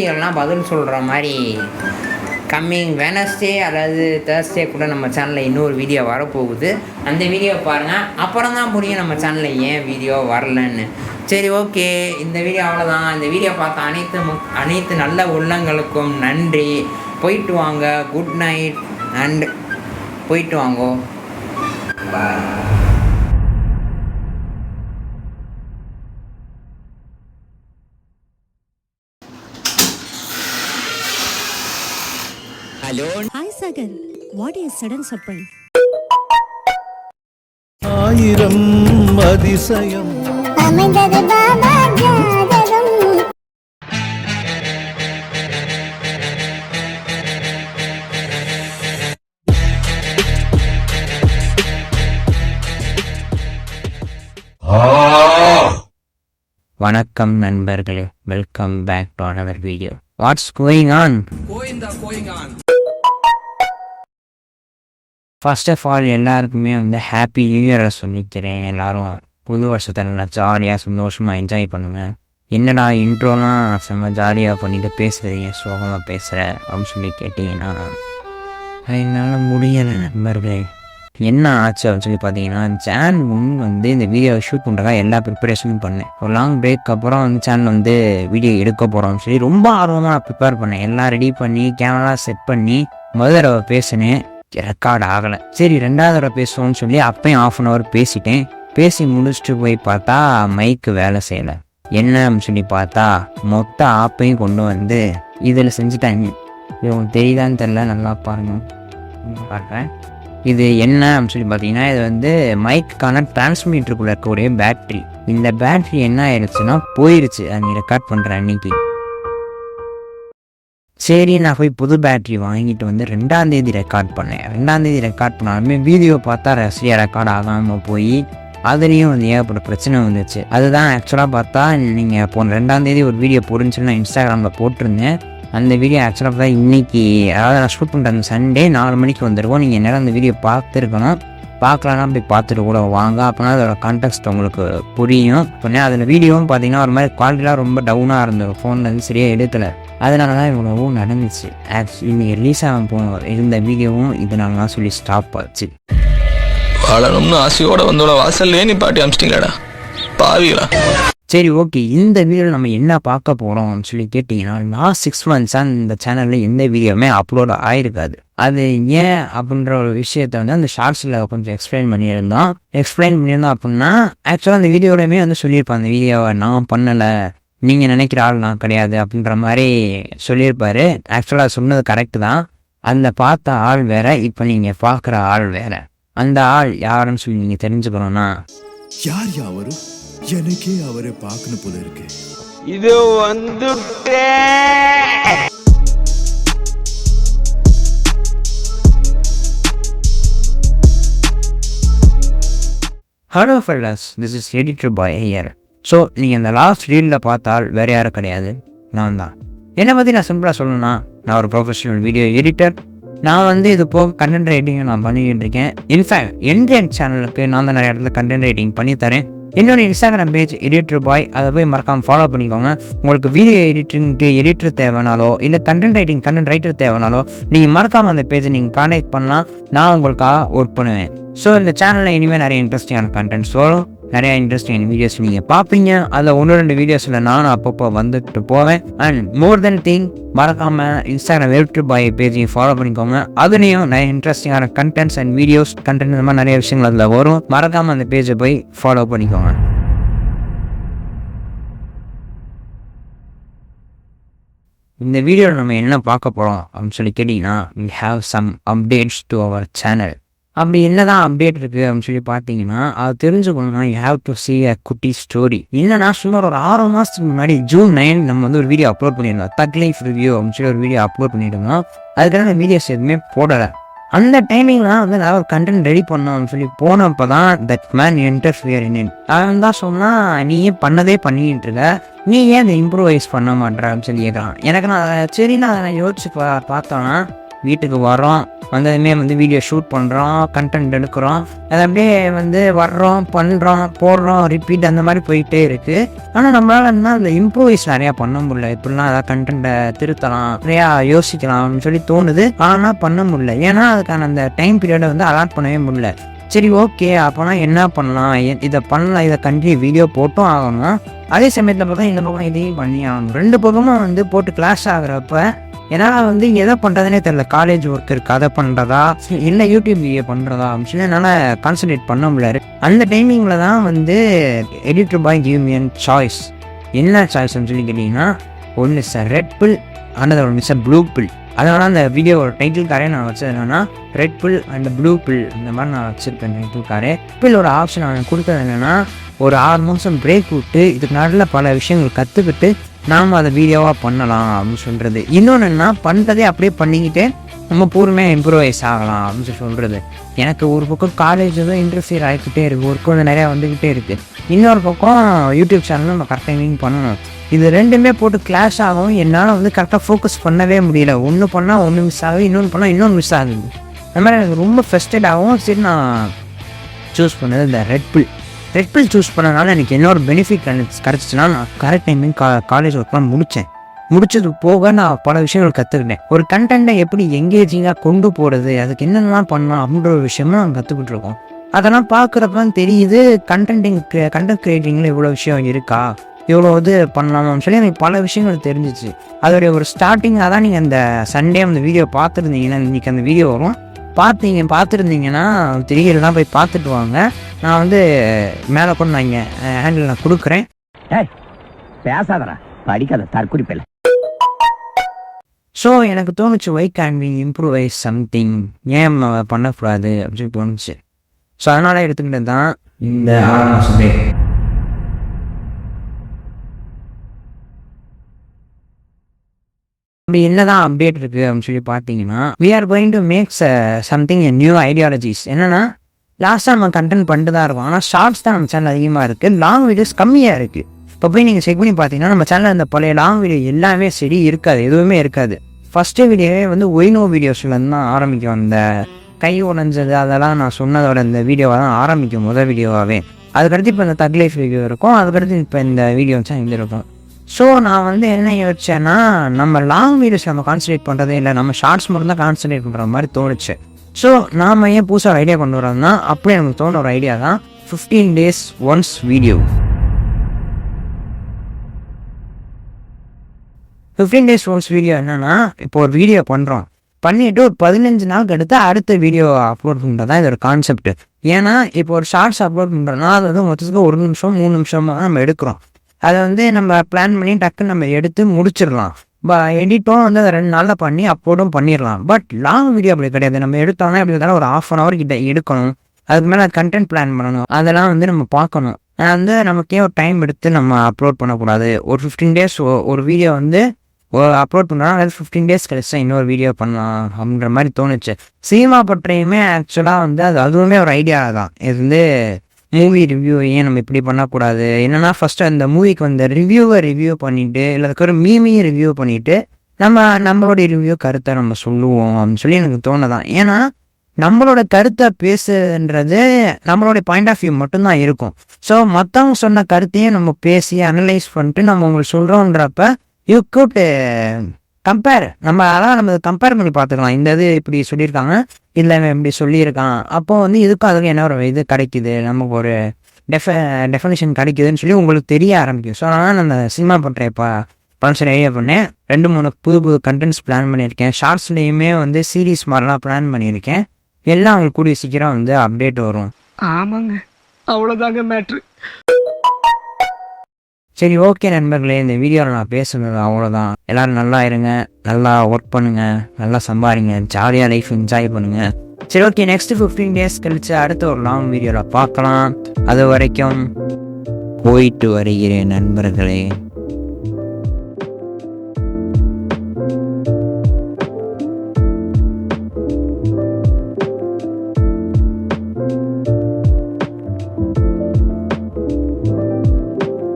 எல்லாம் பதில் சொல்கிற மாதிரி கம்மிங் வெனஸ்டே அல்லது தேர்ஸ்டே கூட நம்ம சேனலில் இன்னொரு வீடியோ வரப்போகுது. அந்த வீடியோ பாருங்கள், அப்புறம் தான் புரியும் நம்ம சேனலில் ஏன் வீடியோ வரலன்னு. சரி, ஓகே, இந்த வீடியோ அவ்வளோதான். இந்த வீடியோ பார்த்த அனைத்து நல்ல உள்ளங்களுக்கும் நன்றி. போயிட்டு வாங்க. குட் நைட் அண்ட் போயிட்டு வாங்கோ. பாய். Hello. Hi Sagar. What is sudden surprise? ஆயிரம் அதிசயம் அமைந்தது பாபா ஜாதகம். வணக்கம் நண்பர்களே, welcome back to another video. What's going on? First of all எல்லாருக்குமே ஹாப்பி நியூ இயரை சொல்லிக்கிறேன். எல்லோரும் புது வருஷத்தை நல்லா ஜாலியாக சந்தோஷமாக என்ஜாய் பண்ணுவேன். என்னடா இன்ட்ரோலாம் செம்ம ஜாலியாக பண்ணிட்டு பேசுகிறீங்க, சோகமாக பேசுகிற அப்படின்னு சொல்லி கேட்டிங்கன்னா என்னால் முடியலை நண்பர்களே. என்ன ஆச்சு அப்படின்னு சொல்லி பார்த்தீங்கன்னா, சேனல் இந்த வீடியோவை ஷூட் பண்ணுறதா எல்லா ப்ரிப்பரேஷனும் பண்ணேன். ஒரு லாங் பிரேக் அப்புறம் சேனல் வீடியோ எடுக்க போகிறோம்னு சொல்லி ரொம்ப ஆர்வமாக ப்ரிப்பேர் பண்ணேன். எல்லாம் ரெடி பண்ணி கேமரா செட் பண்ணி முதல் தடவை பேசினேன். ரெக்கார்ட் ஆகலை. சரி, ரெண்டாவது தடவை பேசுவோம்னு சொல்லி அப்பையும் 1/2 hour பேசிட்டேன். பேசி முடிச்சுட்டு போய் பார்த்தா மைக்கு வேலை செய்யலை. என்ன அப்படின்னு சொல்லி பார்த்தா மொத்த ஆப்பையும் கொண்டு இதில் செஞ்சுட்டாங்க. இது உங்களுக்கு தெரியுதான்னு தெரில, நல்லா பாருங்க. பார்க்குறேன் இது என்ன அப்படின்னு சொல்லி பார்த்தீங்கன்னா, இது மைக்குக்கான டிரான்ஸ்மீட்டருக்குள்ளே இருக்கக்கூடிய பேட்ரி. இந்த பேட்ரி என்ன ஆயிடுச்சுன்னா போயிடுச்சு அது ரெக்கார்ட் பண்ணுற அன்னைக்கு. சரி, நான் போய் புது பேட்ரி வாங்கிட்டு 2ஆம் தேதி ரெக்கார்ட் பண்ணேன். 2ஆம் தேதி ரெக்கார்ட் பண்ணாலுமே வீடியோ பார்த்தா ரசியாக ரெக்கார்ட் ஆகாமல் போய் அதுலேயும் ஏகப்பட்ட பிரச்சனை வந்துச்சு. அதுதான் ஆக்சுவலாக பார்த்தா நீங்கள் போன 2ஆம் தேதி ஒரு வீடியோ போடுன்னு நான் இன்ஸ்டாகிராமில் போட்டிருந்தேன். அந்த வீடியோ ஆக்சுவலாக பார்த்தா இன்றைக்கி, அதாவது நான் ஷூட் பண்ணுற அந்த சண்டே 4 மணிக்கு வந்துருக்கோம். நீங்கள் என்னால் அந்த வீடியோ பார்த்துருக்கணும். பார்க்கலன்னா போய் பார்த்துட்டு கூட வாங்க, அப்படின்னா அதோட கான்டெக்ட் உங்களுக்கு புரியும். சொன்னேன் அதில் வீடியோவும் பார்த்தீங்கன்னா ஒரு மாதிரி குவாலிட்டிலாம் ரொம்ப டவுனாக இருந்தது. ஃபோனில் சரியாக எடுக்கலை. அதனால தான் இவ்வளவும் நடந்துச்சு. ஆக்சுவலி இன்னைக்கு ரிலீஸ் ஆக இருந்த வீடியோவும் இதனால தான் சொல்லி ஸ்டாப் ஆச்சு. வாழணும்னு ஆசையோட வந்தோட வாசல்லே நீ பாட்டி அமிச்சிட்டீங்களாடா பாவிகளா. சரி, ஓகே, இந்த வீடியோவில் நம்ம என்ன பார்க்க போகிறோம் அப்படின்னு சொல்லி கேட்டிங்கன்னா, லாஸ்ட் 6 monthஸாக இந்த சேனலில் எந்த வீடியோவுமே அப்லோட் ஆகிருக்காது. அது ஏன் அப்படின்ற ஒரு விஷயத்தை அந்த ஷார்ட்ஸில் கொஞ்சம் எக்ஸ்பிளைன் பண்ணியிருந்தோம் அப்படின்னா, ஆக்சுவலாக அந்த வீடியோவிலையுமே சொல்லியிருப்பேன், அந்த வீடியோவை நான் பண்ணலை, நீங்கள் நினைக்கிற ஆள் நான் கிடையாது அப்படின்ற மாதிரி சொல்லியிருப்பாரு. ஆக்சுவலாக சொன்னது கரெக்டு தான். அந்த பார்த்த ஆள் வேற, இப்போ நீங்கள் பார்க்குற ஆள் வேற. அந்த ஆள் யாருன்னு சொல்லி நீங்கள் தெரிஞ்சுக்கணும்னா, யார் யாவரு எனக்கே அவரை பார்க்கணும் போல இருக்கு. இது வந்துட்டே. Hello fellas, this is editor bye here. So நீங்கள் இந்த லாஸ்ட் ரீலில் பார்த்தால் வேறு யாரும் கிடையாது, நான் தான். என்னை பற்றி நான் சிம்பிளாக சொல்லணும்னா, நான் ஒரு ப்ரொஃபஷனல் வீடியோ எடிட்டர். நான் இது போக கண்டென்ட் ரைட்டிங்கை நான் பண்ணிக்கிட்டு இருக்கேன். இன்ஃபேக்ட் என் சேனலுக்கு நான் தான் நிறைய இடத்துல கண்டென்ட் ரைட்டிங் பண்ணித்தரேன். என்னோட இன்ஸ்டாகிராம் பேஜ் எடிட்டர் பாய், அதை போய் மறக்காமல் ஃபாலோ பண்ணிக்கோங்க. உங்களுக்கு வீடியோ எடிட்டிங்க்கு எடிட்டர் தேவைனாலோ இல்லை கண்டென்ட் ரைட்டிங் கண்டென்ட் ரைட்டர் தேவைனாலோ நீங்கள் மறக்காமல் அந்த பேஜை நீங்கள் கான்டாக்ட் பண்ணலாம். நான் உங்களுக்காக ஒர்க் பண்ணுவேன். ஸோ இந்த சேனலில் இனிமேல் நிறைய இன்ட்ரெஸ்டிங்கான கண்டென்ட்ஸ் வரும், நிறையா இன்ட்ரெஸ்டிங்கான வீடியோஸ் நீங்கள் பார்ப்பீங்க. அதில் 1-2 வீடியோஸில் நானும் அப்பப்போ வந்துட்டு போவேன். அண்ட் மோர் தென் திங், மறக்காமல் இன்ஸ்டாகிராம் எடிட்டர் பாய் பேஜையும் ஃபாலோ பண்ணிக்கோங்க. அதுலேயும் நிறைய இன்ட்ரெஸ்டிங்கான கண்டென்ட்ஸ் அண்ட் வீடியோஸ் கண்டென்ட் இந்த மாதிரி நிறைய விஷயங்கள் அதில் வரும். மறக்காமல் அந்த பேஜை போய் ஃபாலோ பண்ணிக்கோங்க. இந்த வீடியோவில் நம்ம என்ன பார்க்க போகிறோம் அப்படின்னு சொல்லி கேட்டிங்கன்னா, we have some updates to our channel. அப்படி என்னதான் அப்டேட் இருக்குது அப்படின்னு சொல்லி பார்த்தீங்கன்னா, அது தெரிஞ்சுக்கணும்னா you have to see a குட்டி ஸ்டோரி. இல்லைனா சுமார் ஒரு 6 மாதத்துக்கு முன்னாடி June 9 நம்ம ஒரு வீடியோ அப்லோட் பண்ணியிருந்தோம். தக் லைஃப் ரிவ்யூ அப்படின்னு சொல்லி ஒரு வீடியோ அப்லோட் பண்ணியிருந்தோம். அதுக்கான வீடியோஸ் எதுவுமே போடலை. அந்த டைமிங்லாம் நான் ஒரு கண்டென்ட் ரெடி பண்ணோம்னு சொல்லி போனப்போ தான் that man interfere in it. அவன் தான் சொன்னால், நீ ஏன் பண்ணதே பண்ணிக்கிட்டு இருக்க, நீ ஏன் அதை இம்ப்ரூவைஸ் பண்ண மாட்டேற அப்படின்னு சொல்லி கேட்குறான். எனக்கு நான் சரி நான் யோசிச்சு பார்த்தோன்னா, வீட்டுக்கு வரோம், வந்ததுமே வந்து வீடியோ ஷூட் பண்ணுறோம், கண்டென்ட் எடுக்கிறோம், அது அப்படியே வந்து வர்றோம், பண்ணுறோம், போடுறோம், ரிப்பீட் அந்த மாதிரி போயிட்டே இருக்குது. ஆனால் நம்மளால் என்ன அந்த இம்ப்ரூவைஸ் நிறையா பண்ண முடியல. இப்படிலாம் அதாவது கண்டென்ட்டை திருத்தலாம், நிறையா யோசிக்கலாம் அப்படின்னு சொல்லி தோணுது, ஆனால் பண்ண முடியல. ஏன்னா அதுக்கான அந்த டைம் பீரியடை வந்து அலாட் பண்ணவே முடியல. சரி ஓகே, அப்போனா என்ன பண்ணலாம், இதை பண்ணலாம், இதை கண்டினியூ வீடியோ போட்டும் ஆகணும், அதே சமயத்தில் பார்த்தா இந்த பக்கம் இதையும் பண்ணி ஆகணும். 2 பக்கமும் வந்து போட்டு கிளாஸ் ஆகுறப்ப என்னால் வந்து எதை பண்ணுறதுனே தெரியல. காலேஜ் ஒர்க் இருக்குது, அதை பண்ணுறதா இல்லை யூடியூப் வீடியோ பண்ணுறதா அப்படின்னு சொல்லி என்னால் கான்சன்ட்ரேட் பண்ண முடியாது. அந்த டைமிங்கில் தான் வந்து editor bye give me an choice. என்ன சாய்ஸ்ன்னு சொல்லி கேட்டிங்கன்னா, ஒன்று sir red bill, another one sir blue bill. அதனால அந்த வீடியோ டைட்டில்காரே நான் வச்சது என்னென்னா red bill and blue bill, இந்த மாதிரி நான் வச்சுருப்பேன் டைட்டில்காரே. பில்லோட ஆப்ஷன் அவன் கொடுத்தது என்னென்னா, ஒரு 6 மாதம் பிரேக் விட்டு இதுக்கு நல்ல பல விஷயங்கள் கற்றுக்கிட்டு நாம் அதை வீடியோவாக பண்ணலாம் அப்படின்னு சொல்கிறது. இன்னொன்று என்ன, பண்ணுறதே அப்படியே பண்ணிக்கிட்டு நம்ம பூர்வமே இம்ப்ரூவைஸ் ஆகலாம் அப்படின்னு சொல்கிறது. எனக்கு ஒரு பக்கம் காலேஜ் தான் இன்டர்ஃபியர் ஆகிக்கிட்டே இருக்குது, ஒர்க் வந்து நிறையா வந்துக்கிட்டே இருக்குது. இன்னொரு பக்கம் யூடியூப் சேனலும் நம்ம கரெக்டாக பண்ணணும். இது 2மே போட்டு கிளாஷ் ஆகும். என்னால் வந்து கரெக்டாக ஃபோக்கஸ் பண்ணவே முடியல. ஒன்று பண்ணால் ஒன்று மிஸ் ஆகுது, இன்னொன்று பண்ணால் இன்னொன்று மிஸ் ஆகுது. அது மாதிரி எனக்கு ரொம்ப ஃப்ரஸ்ட்ரேட் ஆகும். சரி, நான் சூஸ் பண்ணது இந்த ரெட் பில் சூஸ் பண்ணனால எனக்கு இன்னொரு பெனிஃபிட் கிடச்சிச்சுன்னா, நான் கரெக்ட் டைமிங் காலேஜ் ஒர்க்லாம் முடிச்சது போக நான் பல விஷயங்கள் கற்றுக்கிட்டேன். ஒரு கண்டென்ட்டை எப்படி எங்கேஜிங்காக கொண்டு போகிறது, அதுக்கு என்னென்னலாம் பண்ணலாம் அப்படின்ற ஒரு விஷயமும் நான் கற்றுக்கிட்டு இருக்கோம். அதெல்லாம் பார்க்குறப்ப தெரியுது கண்டென்ட் கிரியேட்டிங்கில் இவ்வளோ விஷயம் இருக்கா, இவ்வளோ இது பண்ணலாமான்னு சொல்லி எனக்கு பல விஷயங்கள் தெரிஞ்சிச்சு. அதோடைய ஒரு ஸ்டார்டிங்காக தான் நீங்கள் அந்த சண்டே அந்த வீடியோ பார்த்துருந்தீங்கன்னா, இன்றைக்கி அந்த வீடியோ வரும், பார்த்துருந்தீங்கன்னா தெரியலாம், போய் பார்த்துட்டு வாங்க. நான் வந்து மேலே கூட நான் இங்கே ஹேண்டில் நான் கொடுக்குறேன். பேசாதடா, படிக்காத தற்குறிப்பில்லை. ஸோ எனக்கு தோணுச்சு, வை கேன் வி இம்ப்ரூவைஸ் சம்திங், ஏன் பண்ணக்கூடாது அப்படின்னு தோணுச்சு. ஸோ அதனால் எடுத்துக்கிட்டது தான் இந்த 6 மாதம் பிரேக். அப்படி என்னதான் அப்டேட் இருக்குது அப்படின்னு சொல்லி பார்த்தீங்கன்னா, we are going to make something a new ideologies. என்னன்னா, லாஸ்ட்டாக நம்ம கண்டென்ட் பண்ணிட்டு தான் இருக்கும், ஆனால் ஷார்ட்ஸ் தான் நம்ம சேனல் அதிகமாக இருக்குது, லாங் வீடியோஸ் கம்மியாக இருக்குது. இப்போ போய் நீங்கள் செக் பண்ணி பார்த்தீங்கன்னா நம்ம சேனலில் இந்த பழைய லாங் வீடியோ எல்லாமே சரி இருக்காது, எதுவுமே இருக்காது. ஃபஸ்ட்டு வீடியோவே வந்து ஒய்னோ வீடியோஸ்லேருந்து தான் ஆரம்பிக்கும். அந்த கை உடைஞ்சது அதெல்லாம் நான் சொன்னதோட இந்த வீடியோவை தான் ஆரம்பிக்கும், முதல் வீடியோவாகவே. அதுக்கடுத்து இப்போ இந்த தக் லைஃப் வீடியோ இருக்கும், அதுக்கடுத்து இப்போ இந்த வீடியோ வச்சா இங்கே இருக்கும். ஸோ நான் வந்து என்ன யோசிச்சேன்னா, நம்ம லாங் வீடியோஸ் நம்ம கான்சன்ட்ரேட் பண்ணுறதே இல்லை, நம்ம ஷார்ட்ஸ் மட்டும் தான் கான்சன்ட்ரேட் பண்ணுற மாதிரி தோணுச்சு. ஸோ நாம் ஏன் புதுசாக ஒரு ஐடியா கொண்டு வரோம்னா, அப்படியே நமக்கு தோணுற ஒரு ஐடியா தான் 15 days once video. 15 days once video என்னென்னா, இப்போ ஒரு வீடியோ பண்ணுறோம், பண்ணிவிட்டு ஒரு 15 நாளுக்கு அடுத்து அடுத்த வீடியோ அப்லோட் பண்ணுறது தான் இதோட கான்செப்ட். ஏன்னா இப்போ ஒரு ஷார்ட்ஸ் அப்லோட் பண்ணுறோன்னா அது வந்து மொத்தத்துக்கு 1 நிமிஷம் 3 நிமிஷம் தான் நம்ம எடுக்கிறோம். அதை வந்து நம்ம பிளான் பண்ணி டக்குன்னு நம்ம எடுத்து முடிச்சிடலாம். எடிட்டும் வந்து அதை 2 நாளில் பண்ணி அப்லோடும் பண்ணிடலாம். பட் லாங் வீடியோ அப்படி கிடையாது. நம்ம எடுத்தோம்னா எப்படி இருந்தாலும் ஒரு 1/2 hour கிட்ட எடுக்கணும், அதுக்கு மேலே கண்டென்ட் பிளான் பண்ணணும், அதெல்லாம் வந்து நம்ம பார்க்கணும். வந்து நமக்கே ஒரு டைம் எடுத்து நம்ம அப்லோட் பண்ணக்கூடாது. ஒரு 15 days ஒரு வீடியோ வந்து அப்லோட் பண்ணுறோம், அதாவது 15 days கழிச்சு இன்னொரு வீடியோ பண்ணலாம் அப்படின்ற மாதிரி தோணுச்சு. சினிமா பற்றியுமே ஆக்சுவலாக வந்து அதுவுமே ஒரு ஐடியா தான். இது வந்து மூவி ரிவ்யூ ஏன் நம்ம இப்படி பண்ணக்கூடாது, என்னென்னா ஃபஸ்ட்டு அந்த மூவிக்கு வந்து ரிவ்யூ பண்ணிவிட்டு இல்லை அதுக்கு ஒரு மீமையும் ரிவ்யூ பண்ணிவிட்டு நம்மளோட ரிவ்யூ கருத்தை நம்ம சொல்லுவோம் அப்படின்னு சொல்லி எனக்கு தோணுதான். ஏன்னா நம்மளோட கருத்தை பேசுன்றது நம்மளோட பாயிண்ட் ஆஃப் வியூ மட்டும்தான் இருக்கும். ஸோ மற்றவங்க சொன்ன கருத்தையும் நம்ம பேசி அனலைஸ் பண்ணிட்டு நம்ம உங்களுக்கு சொல்கிறோன்றப்ப யூ குட் கம்பேர், நம்ம அதான் நம்ம கம்பேர் பண்ணி பார்த்துக்கலாம். இந்த இது இப்படி சொல்லியிருக்காங்க, இல்லை இப்படி சொல்லியிருக்கான், அப்போ வந்து இதுக்கும் அதுக்கு என்ன ஒரு இது கிடைக்குது, நமக்கு ஒரு டெஃபினேஷன் கிடைக்குதுன்னு சொல்லி உங்களுக்கு தெரிய ஆரம்பிக்கும். ஸோ அதனால் நான் அந்த சினிமா பண்ணுறேன் இப்போ பன்சர் ஐடியா பண்ணேன். 2-3 புது கண்டென்ட்ஸ் பிளான் பண்ணியிருக்கேன். ஷார்ட்ஸ்லேயுமே வந்து சீரீஸ் மாதிரிலாம் பிளான் பண்ணியிருக்கேன். எல்லாம் அவங்களுக்கு கூடிய சீக்கிரம் வந்து அப்டேட் வரும். ஆமாங்க, அவ்வளோதாங்க மேட்ரு. சரி, ஓகே நண்பர்களே, இந்த வீடியோவில் நான் பேசுனது அவ்வளோதான். எல்லோரும் நல்லா இருங்க, நல்லா ஒர்க் பண்ணுங்கள், நல்லா சம்பாதிங்க, ஜாலியாக லைஃப் என்ஜாய் பண்ணுங்கள். சரி, ஓகே, நெக்ஸ்ட் 15 days கழிச்சு அடுத்த ஒரு லாங் வீடியோவில் பார்க்கலாம். அது வரைக்கும் போயிட்டு வருகிறேன் நண்பர்களே.